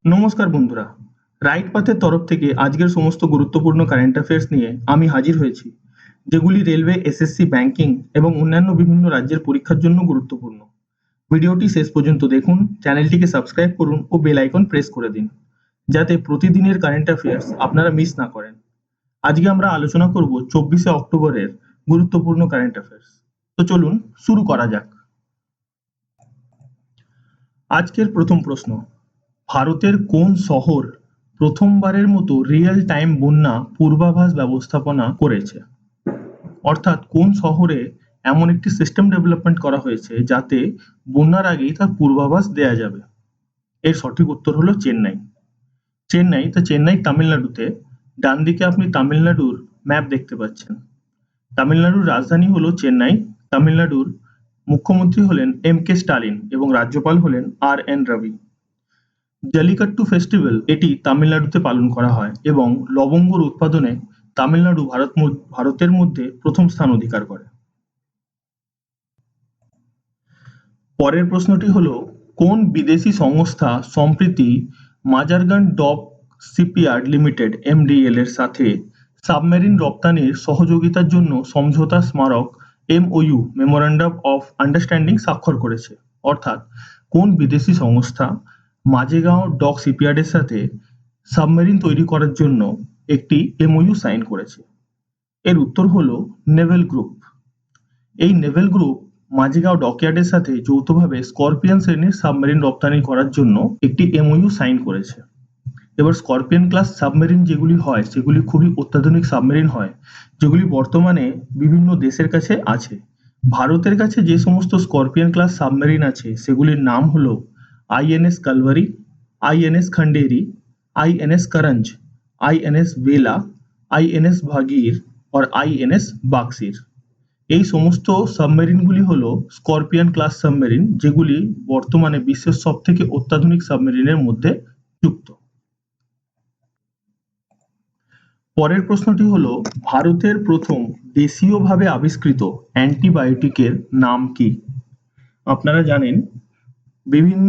নমস্কার বন্ধুরা, রাইট পাথের তরফ থেকে আজকের সমস্ত গুরুত্বপূর্ণ কারেন্ট অ্যাফেয়ার্স নিয়ে আমি হাজির হয়েছি, যেগুলি রেলওয়ে, এসএসসি, ব্যাংকিং এবং অন্যান্য বিভিন্ন রাজ্যের পরীক্ষার জন্য গুরুত্বপূর্ণ। ভিডিওটি শেষ পর্যন্ত দেখুন, চ্যানেলটিকে সাবস্ক্রাইব করুন ও বেল আইকন প্রেস করে দিন, যাতে প্রতিদিনের কারেন্ট অ্যাফেয়ার্স আপনারা মিস না করেন। আজকে আমরা আলোচনা করব 24শে অক্টোবরের গুরুত্বপূর্ণ কারেন্ট অ্যাফেয়ার্স। তো চলুন শুরু করা যাক। আজকের প্রথম প্রশ্ন, ভারতের কোন শহর প্রথমবারের মতো রিয়েল টাইম বন্যা পূর্বাভাস ব্যবস্থাপনা করেছে? অর্থাৎ কোন শহরে এমন একটি সিস্টেম ডেভেলপমেন্ট করা হয়েছে যাতে বন্যার আগেই তার পূর্বাভাস দেয়া যাবে? এর সঠিক উত্তর হলো চেন্নাই। চেন্নাই তামিলনাড়ুতে। ডান দিকে আপনি তামিলনাড়ুর ম্যাপ দেখতে পাচ্ছেন। তামিলনাড়ুর রাজধানী হলো চেন্নাই। তামিলনাড়ুর মুখ্যমন্ত্রী হলেন এম.কে. স্টালিন এবং রাজ্যপাল হলেন আর.এন. রবি। জালিকাট্টু ফেস্টিভ্যাল এটি তামিলনাড়ুতে পালন করা হয় এবং লবঙ্গর উৎপাদনে তামিলনাড়ু ভারতের মধ্যে প্রথম স্থান অধিকার করে। পরের প্রশ্নটি হলো, কোন বিদেশি সংস্থা সম্প্রতি মাজারগান ডক শিপইয়ার্ড লিমিটেড (এমডিএল) এর সাথে সাবমেরিন রপ্তানির সহযোগিতার জন্য সমঝোতা স্মারক (এমওইউ) মেমোরান্ডাম অফ আন্ডারস্ট্যান্ডিং স্বাক্ষর করেছে? অর্থাৎ কোন বিদেশি সংস্থা মাঝেগাঁও ডক শিপইয়ার্ডের সাথে সাবমেরিন তৈরি করার জন্য একটি এমওইউ সাইন করেছে? এর উত্তর হলো নেভেল গ্রুপ। এই নেভেল গ্রুপ মাঝেগাঁও ডকইয়ার্ডের সাথে যৌথভাবে স্করপিয়ন শ্রেণীর সাবমেরিন রপ্তানি করার জন্য একটি এমওইউ সাইন করেছে। এবার স্করপিয়ন ক্লাস সাবমেরিন যেগুলি হয় সেগুলি খুবই অত্যাধুনিক সাবমেরিন হয়, যেগুলি বর্তমানে বিভিন্ন দেশের কাছে আছে। ভারতের কাছে যে সমস্ত স্করপিয়ন ক্লাস সাবমেরিন আছে সেগুলির নাম হলো INS Kalvari, INS Khanderi, INS Karanj, INS বেলা, আইএনএস ভাগীর আর আইএনএস বাক্সির। এই সমস্ত সাবমেরিনগুলি হলো স্করপিয়ন ক্লাস সাবমেরিন, যেগুলি বর্তমানে বিশ্বের সবথেকে অত্যাধুনিক সাবমেরিনের মধ্যে যুক্ত। পরের প্রশ্নটি হলো, ভারতের প্রথম দেশীয়ভাবে আবিষ্কৃত অ্যান্টিবায়োটিকের নাম কি? আপনারা জানেন বিভিন্ন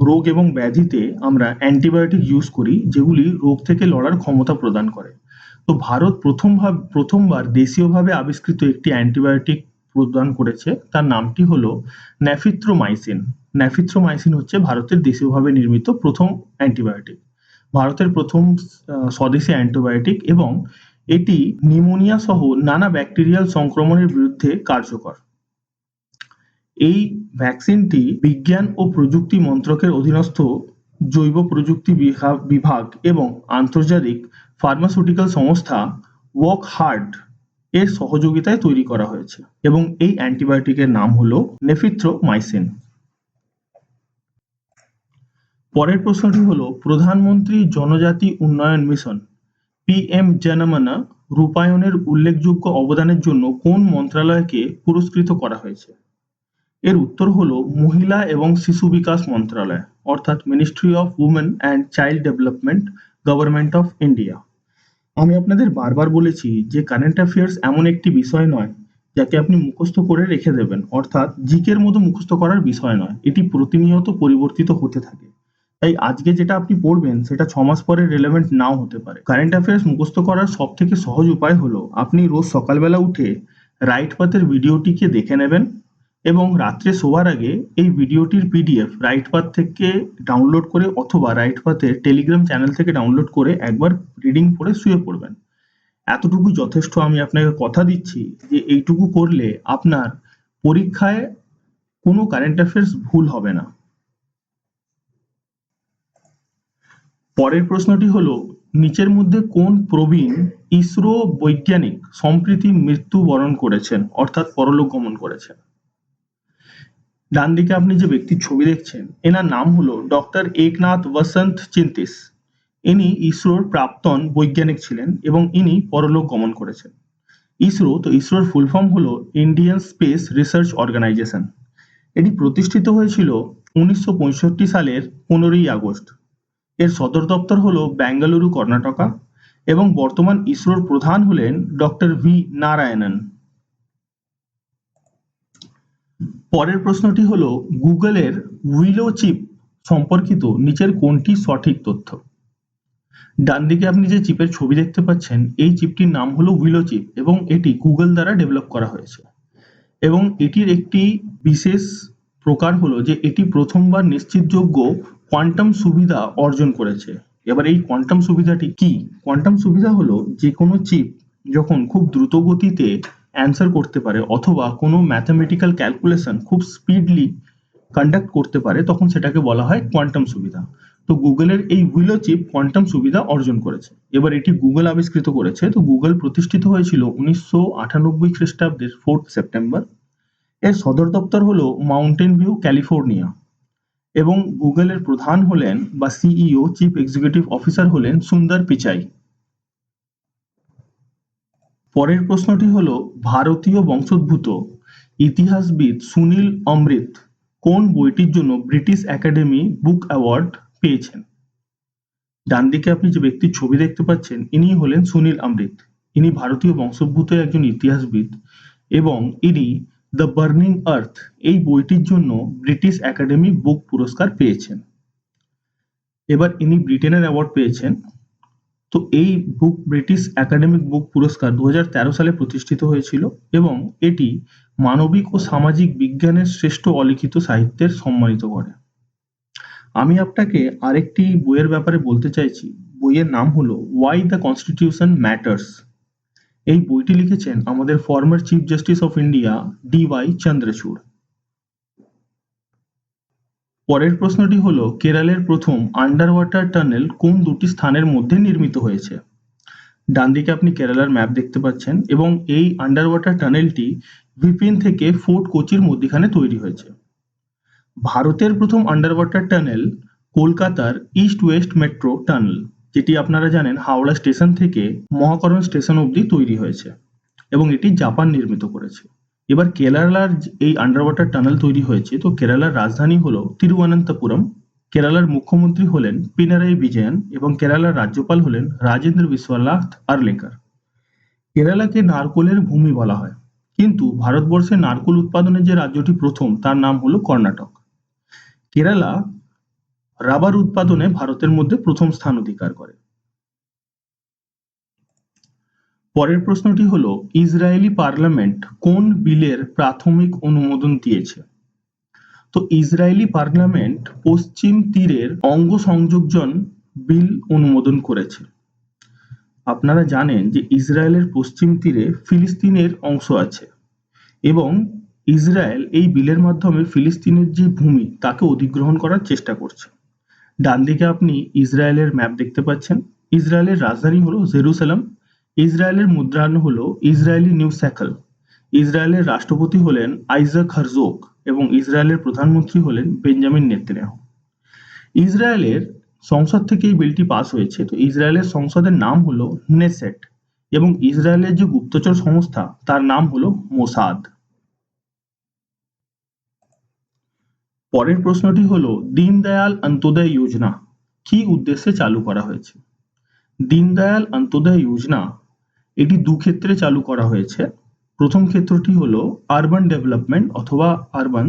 রোগ এবং ব্যাধিতে আমরা অ্যান্টিবায়োটিক ইউজ করি, যেগুলি রোগ থেকে লড়ার ক্ষমতা প্রদান করে। তো ভারত প্রথমবার দেশীয়ভাবে আবিষ্কৃত একটি অ্যান্টিবায়োটিক প্রদান করেছে, তার নামটি হলো ন্যাফিথ্রোমাইসিন। ন্যাফিথ্রোমাইসিন হচ্ছে ভারতের দেশীয়ভাবে নির্মিত প্রথম অ্যান্টিবায়োটিক, ভারতের প্রথম স্বদেশী অ্যান্টিবায়োটিক, এবং এটি নিউমোনিয়া সহ নানা ব্যাকটেরিয়াল সংক্রমণের বিরুদ্ধে কার্যকর। এই ভ্যাকসিনটি বিজ্ঞান ও প্রযুক্তি মন্ত্রকের অধীনস্থ জৈব প্রযুক্তি বিভাগ এবং আন্তর্জাতিক ফার্মাসিউটিক্যাল সংস্থা ওয়াকহার্ড এর সহযোগিতায় তৈরি করা হয়েছে এবং এই অ্যান্টিবায়োটিকের নাম হলো নেফিথ্রোমাইসিন। পরের প্রশ্নটি হলো, প্রধানমন্ত্রী জনজাতি উন্নয়ন মিশন (পিএম-জনমন) রূপায়ণের উল্লেখযোগ্য অবদানের জন্য কোন মন্ত্রণালয়কে পুরস্কৃত করা হয়েছে? এর উত্তর হলো মহিলা এবং শিশু বিকাশ মন্ত্রণালয়, অর্থাৎ ministry of women and child development, government of India. আমি আপনাদের বারবার বলেছি যে কারেন্ট অ্যাফেয়ার্স এমন একটি বিষয় নয় যাকে আপনি মুখস্থ করে রেখে দেবেন, অর্থাৎ জিকের মতো মুখস্থ করার বিষয় নয়। এটি প্রতিনিয়ত পরিবর্তিত হতে থাকে। তাই আজকে যেটা আপনি পড়বেন সেটা 6 মাস পরে রিলেভেন্ট নাও হতে পারে। কারেন্ট অ্যাফেয়ার্স মুখস্থ করার সব থেকে সহজ উপায় হলো আপনি রোজ সকালবেলা উঠে রাইট পাথের ভিডিওটিকে দেখে নেবেন এবং রাত্রে শোবার আগে এই ভিডিওটির পিডিএফ রাইট পাথ থেকে ডাউনলোড করে অথবা রাইট পাথের টেলিগ্রাম চ্যানেল থেকে ডাউনলোড করে একবার রিডিং পড়ে শুয়ে পড়বেন। এতটুকু যথেষ্ট। আমি আপনাকে কথা দিচ্ছি যে এইটুকু করলে আপনার পরীক্ষায় কোনো কারেন্ট অ্যাফেয়ার্স ভুল হবে না। পরের প্রশ্নটি হলো, নিচের মধ্যে কোন প্রবীণ ইসরো বৈজ্ঞানিক সম্প্রতি মৃত্যুবরণ করেছেন, অর্থাৎ পরলোক গমন করেছেন? ডান দিকে আপনি যে ব্যক্তির ছবি দেখছেন এনার নাম হলো ডক্টর একনাথ বসন্ত চিন্তিস। ইনি ইসরোর প্রাক্তন বৈজ্ঞানিক ছিলেন এবং ইনি পরলোক গমন করেছেন। ইসরোর ফুল ফর্ম হলো ইন্ডিয়ান স্পেস রিসার্চ অর্গানাইজেশন। এটি প্রতিষ্ঠিত হয়েছিল 1965 সালের 15ই আগস্ট। এর সদর দপ্তর হলো বেঙ্গালুরু, কর্ণাটকা, এবং বর্তমান ইসরোর প্রধান হলেন ডক্টর ভি নারায়ণন। পরের প্রশ্নটি হলো, গুগলের উইলো চিপ সম্পর্কিত নিচের কোনটি সঠিক তথ্য? ডান দিকে আপনি যে চিপের ছবি দেখতে পাচ্ছেন, এই চিপটির নাম হলো উইলো চিপ এবং এটি গুগল দ্বারা ডেভেলপ করা হয়েছে এবং এটির একটি বিশেষ প্রকার হলো যে এটি প্রথমবার নিশ্চিতযোগ্য কোয়ান্টাম সুবিধা অর্জন করেছে। এবার এই কোয়ান্টাম সুবিধাটি কি? কোয়ান্টাম সুবিধা হলো যে কোনো চিপ যখন খুব দ্রুত গতিতে অ্যান্সার করতে পারে অথবা কোনো ম্যাথমেটিক্যাল ক্যালকুলেশন খুব স্পিডলি কন্ডাক্ট করতে পারে, তখন সেটাকে বলা হয় কোয়ান্টাম সুবিধা। তো গুগলের এই উইলো চিপ কোয়ান্টাম সুবিধা অর্জন করেছে। এবার এটি গুগল আবিষ্কৃত করেছে। তো গুগল প্রতিষ্ঠিত হয়েছিল 1998 খ্রিস্টাব্দের 4 সেপ্টেম্বর। এর সদর দপ্তর হলো মাউন্টেন ভিউ, ক্যালিফোর্নিয়া এবং গুগলের প্রধান হলেন বা সিইও, চিফ এক্সিকিউটিভ অফিসার হলেন সুন্দর পিচাই। পরের প্রশ্নটি হলো ভারতীয় বংশোদ্ভূত ইতিহাসবিদ সুনীল অমৃত কোন বইটির জন্য ব্রিটিশ একাডেমি বুক অ্যাওয়ার্ড পেয়েছেন? ডান দিকে আপনি যে ব্যক্তির ছবি দেখতে পাচ্ছেন, ইনি হলেন সুনীল অমৃত। ইনি ভারতীয় বংশোদ্ভূত একজন ইতিহাসবিদ এবং ইনি দ্য বার্নিং আর্থ এই বইটির জন্য ব্রিটিশ একাডেমি বুক পুরস্কার পেয়েছেন। এবার ইনি ব্রিটেনের অ্যাওয়ার্ড পেয়েছেন। তো এই ব্রিটিশ একাডেমিক বুক পুরস্কার 2013 সালে প্রতিষ্ঠিত হয়েছিল এবং এটি মানবিক ও সামাজিক বিজ্ঞানের শ্রেষ্ঠ অলিখিত সাহিত্যের সম্মানিত করে। আমি আপনাকে আরেকটি বইয়ের ব্যাপারে বলতে চাইছি। বইয়ের নাম হলো ওয়াই দ্য কনস্টিটিউশন ম্যাটার্স। এই বইটি লিখেছেন আমাদের former chief justice of India DY Chandrachud. পরের প্রশ্নটি হলো কেরলের প্রথম আন্ডার ওয়াটার টানেল কোন দুটি স্থানের মধ্যে নির্মিত হয়েছে? ডান দিকে আপনি কেরালার ম্যাপ দেখতে পাচ্ছেন এবং এই আন্ডার ওয়াটার টানেলটি ভিপিন থেকে ফোর্ট কোচির মধ্যখানে তৈরি হয়েছে। ভারতের প্রথম আন্ডার ওয়াটার টানেল কলকাতার ইস্ট ওয়েস্ট মেট্রো টানেল, যেটি আপনারা জানেন হাওড়া স্টেশন থেকে মহাকরণ স্টেশন অবধি তৈরি হয়েছে এবং এটি জাপান নির্মিত করেছে। এবার কেরালার এই আন্ডার ওয়াটার টানেল তৈরি হয়েছে। তো কেরালার রাজধানী হলো তিরুবনন্তপুরম। কেরালার মুখ্যমন্ত্রী হলেন পিনারাই বিজয়ন এবং কেরালার রাজ্যপাল হলেন রাজেন্দ্র বিশ্বনাথ আর্লেকার। কেরালাকে নারকোলের ভূমি বলা হয়, কিন্তু ভারতবর্ষে নারকোল উৎপাদনের যে রাজ্যটি প্রথম তার নাম হলো কর্ণাটক। কেরালা রাবার উৎপাদনে ভারতের মধ্যে প্রথম স্থান অধিকার করে। পরের প্রশ্নটি হলো ইসরায়েলি পার্লামেন্ট কোন বিলের প্রাথমিক অনুমোদন দিয়েছে? তো ইসরায়েলি পার্লামেন্ট পশ্চিম তীরের অঙ্গ সংযোজন বিল অনুমোদন করেছে। আপনারা জানেন যে ইসরায়েলের পশ্চিম তীরে ফিলিস্তিনের অংশ আছে এবং ইসরায়েল এই বিলের মাধ্যমে ফিলিস্তিনের যে ভূমি তাকে অধিগ্রহণ করার চেষ্টা করছে। ডান দিকে আপনি ইসরায়েলের ম্যাপ দেখতে পাচ্ছেন। ইসরায়েলের রাজধানী হলো জেরুসালেম। ইসরায়েলের মুদ্রায়ন হলো ইসরায়েলি নিউ শেকেল। ইসরায়েলের রাষ্ট্রপতি হলেন আইজাক হারজোগ এবং ইসরায়েলের প্রধানমন্ত্রী হলেন বেঞ্জামিন নেতানিয়াহু। ইসরায়েলের সংসদ থেকে এই বিলটি পাস হয়েছে। তো ইসরায়েলের সংসদের নাম হলো নেসেট এবং ইসরায়েলের যে গুপ্তচর সংস্থা তার নাম হলো মোসাদ। পরের প্রশ্নটি হলো দীনদয়াল অন্ত্যোদয় যোজনা কি উদ্দেশ্যে চালু করা হয়েছে? দীনদয়াল অন্ত্যোদয় যোজনা এটি দু ক্ষেত্রে চালু করা হয়েছে। প্রথম ক্ষেত্রটি হলো আরবান ডেভেলপমেন্ট অথবা আরবান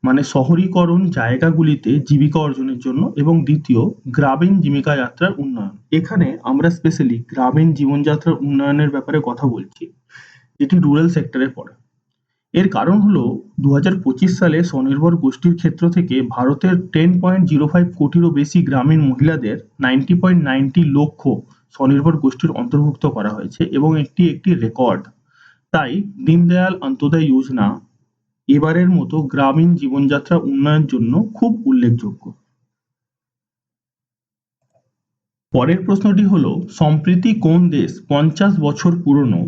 মানে শহরীকরণ জায়গাগুলিতে জীবিকা অর্জনের জন্য এবং দ্বিতীয় গ্রামীণ জীবিকা যাত্রার উন্নয়ন। এখানে আমরা স্পেশালি গ্রামীণ জীবনযাত্রার উন্নয়নের ব্যাপারে কথা বলছি, যেটি রুরাল সেক্টরে পড়ে। এর কারণ হলো 2025 সালে স্বনির্ভর গোষ্ঠীর ক্ষেত্র থেকে ভারতের 10.05 কোটিরও বেশি গ্রামীণ মহিলাদের 90.90 লক্ষ স্বনির্ভর গোষ্ঠীর অন্তর্ভুক্ত করা হয়েছে এবং এটি একটি রেকর্ড। তাই দীনদয়াল অন্ত্যোদয় যোজনা এবারের মতো গ্রামীণ জীবনযাত্রা উন্নয়নের জন্য খুব উল্লেখযোগ্য। পরের প্রশ্নটি হলো সম্প্রতি কোন দেশ 50 বছর পুরনো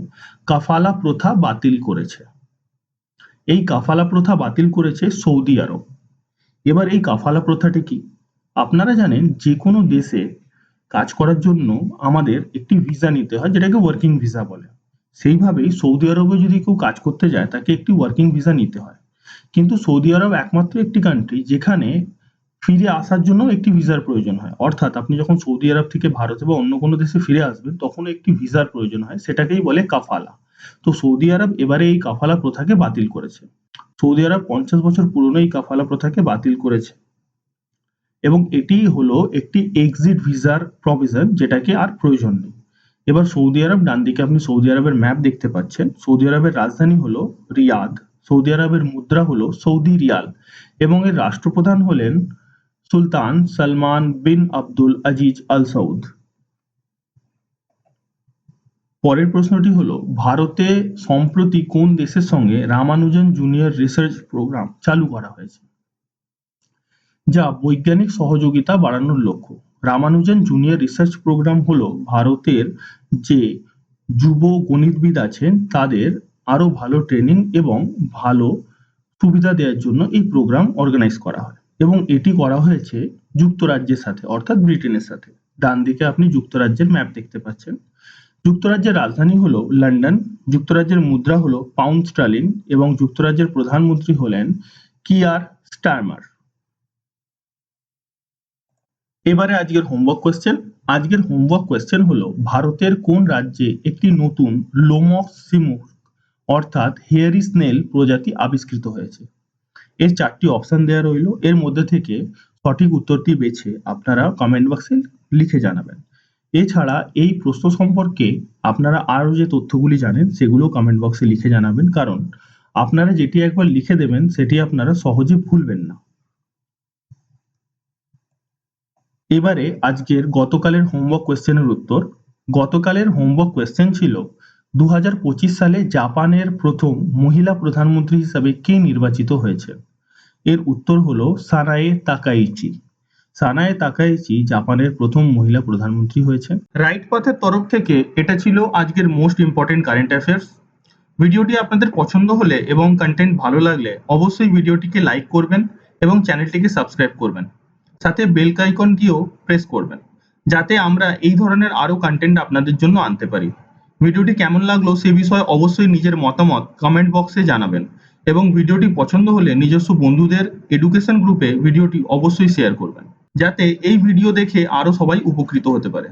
কাফালা প্রথা বাতিল করেছে? এই কাফালা প্রথা বাতিল করেছে সৌদি আরব। এবার এই কাফালা প্রথাটি কি? আপনারা জানেন যে কোনো দেশে কাজ করার জন্য আমাদের একটি ভিসা নিতে হয়, যেটাকে ওয়ার্কিং ভিসা বলে। সেইভাবেই সৌদি আরবে যদি কেউ কাজ করতে যায় তাকে একটি ওয়ার্কিং ভিসা নিতে হয়। কিন্তু সৌদি আরব একমাত্র একটি কান্ট্রি যেখানে ফিরে আসার জন্য একটি ভিসার প্রয়োজন হয়। অর্থাৎ আপনি যখন সৌদি আরব থেকে ভারতে বা অন্য কোনো দেশে ফিরে আসবেন তখন একটি ভিসার প্রয়োজন হয়, সেটাকেই বলে কাফালা। তো সৌদি আরব এবারে এই কাফালা প্রথাকে বাতিল করেছে। সৌদি আরব 50 বছর পুরনো এই কাফালা প্রথাকে বাতিল করেছে। এবং এটি হলো একটি এক্সিট ভিসার প্রভিশন, যেটাকে আর প্রয়োজন নেই। এবার সৌদি আরব, ডান দিকে আপনি সৌদি আরবের ম্যাপ দেখতে পাচ্ছেন। সৌদি আরবের রাজধানী হলো রিয়াদ, সৌদি আরবের মুদ্রা হলো সৌদি রিয়াল এবং এর রাষ্ট্রপ্রধান হলেন সুলতান সালমান বিন আব্দুল আজিজ আল সৌদ। পরের প্রশ্নটি হলো, ভারতে সম্প্রতি কোন দেশের সঙ্গে রামানুজন জুনিয়র রিসার্চ প্রোগ্রাম চালু করা হয়েছে, যা বৈজ্ঞানিক সহযোগিতা বাড়ানোর লক্ষ্য? রামানুজন জুনিয়র রিসার্চ প্রোগ্রাম হলো ভারতের যে যুব গণিতবিদ আছেন তাদের আরো ভালো ট্রেনিং এবং ভালো সুবিধা দেওয়ার জন্য এই প্রোগ্রাম অর্গানাইজ করা হয় এবং এটি করা হয়েছে যুক্তরাজ্যের সাথে, অর্থাৎ ব্রিটেনের সাথে। ডান দিকে আপনি যুক্তরাজ্যের ম্যাপ দেখতে পাচ্ছেন। যুক্তরাজ্যের রাজধানী হলো লন্ডন, যুক্তরাজ্যের মুদ্রা হলো পাউন্ড স্টার্লিং এবং যুক্তরাজ্যের প্রধানমন্ত্রী হলেন কিয়ার স্টারমার। এবারে আজকের হোমওয়ার্ক কোয়েশ্চেন। আজকের হোমওয়ার্ক কোয়েশ্চেন হলো, ভারতের কোন রাজ্যে একটি নতুন লোমস সিমুক অর্থাৎ হেয়ারি স্নেল প্রজাতি আবিষ্কৃত হয়েছে? এর 4টি অপশন দেওয়া রইল, এর মধ্যে থেকে সঠিক উত্তরটি বেছে আপনারা কমেন্ট বক্সে লিখে জানাবেন। এছাড়া এই প্রশ্ন সম্পর্কে আপনারা আরও যে তথ্যগুলি জানেন সেগুলো কমেন্ট বক্সে লিখে জানাবেন, কারণ আপনারা যেটি একবার লিখে দেবেন সেটি আপনারা সহজে ভুলবেন না। এবারে আজকের গতকালের হোমওয়ার্ক কোয়েশ্চেনের উত্তর। গতকালের হোমওয়ার্ক কোয়েশ্চেন ছিল 2025 সালে জাপানের প্রথম মহিলা প্রধানমন্ত্রী হিসাবে কে নির্বাচিত হয়েছে? এর উত্তর হলো সানায়ে তাকাইচি। সানায়ে তাকাইচি জাপানের প্রথম মহিলা প্রধানমন্ত্রী হয়েছে। রাইট পাথের তরফ থেকে এটা ছিল আজকের মোস্ট ইম্পর্টেন্ট কারেন্ট অ্যাফেয়ার্স। ভিডিওটি আপনাদের পছন্দ হলে এবং কন্টেন্ট ভালো লাগলে অবশ্যই ভিডিওটিকে লাইক করবেন এবং চ্যানেলটিকে সাবস্ক্রাইব করবেন, সাথে বেল আইকনটিও প্রেস করবেন, যাতে আমরা এই ধরনের আরো কন্টেন্ট আপনাদের জন্য আনতে পারি। ভিডিওটি কেমন লাগলো সে বিষয়ে অবশ্যই নিজের মতামত কমেন্ট বক্সে জানাবেন এবং ভিডিওটি পছন্দ হলে নিজস্ব বন্ধুদের এডুকেশন গ্রুপে ভিডিওটি অবশ্যই শেয়ার করবেন, যাতে এই ভিডিও দেখে আরো সবাই উপকৃত হতে পারে।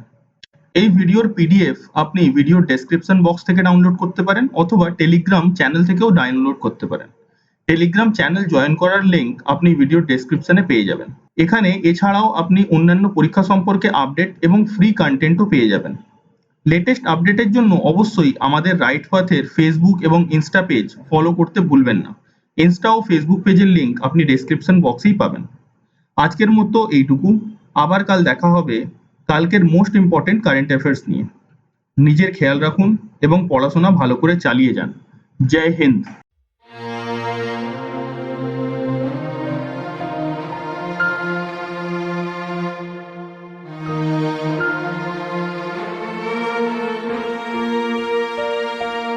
এই ভিডিওর পিডিএফ আপনি ভিডিওর ডেসক্রিপশন বক্স থেকে ডাউনলোড করতে পারেন অথবা টেলিগ্রাম চ্যানেল থেকেও ডাউনলোড করতে পারেন। টেলিগ্রাম চ্যানেল জয়েন করার লিংক আপনি ভিডিওর ডেসক্রিপশনে পেয়ে যাবেন। এখানে এছাড়াও আপনি অন্যান্য পরীক্ষা সম্পর্কে আপডেট এবং ফ্রি কন্টেন্টও পেয়ে যাবেন। লেটেস্ট আপডেটের জন্য অবশ্যই আমাদের রাইট পাথের ফেসবুক এবং ইনস্টা পেজ ফলো করতে ভুলবেন না। ইনস্টা ও ফেসবুক পেজের লিংক আপনি ডেসক্রিপশন বক্সেই পাবেন। আজকের মতো এইটুকু, আবার কাল দেখা হবে কালকের মোস্ট ইম্পর্টেন্ট কারেন্ট অ্যাফেয়ার্স নিয়ে। নিজের খেয়াল রাখুন এবং পড়াশোনা ভালো করে চালিয়ে যান। জয় হিন্দ।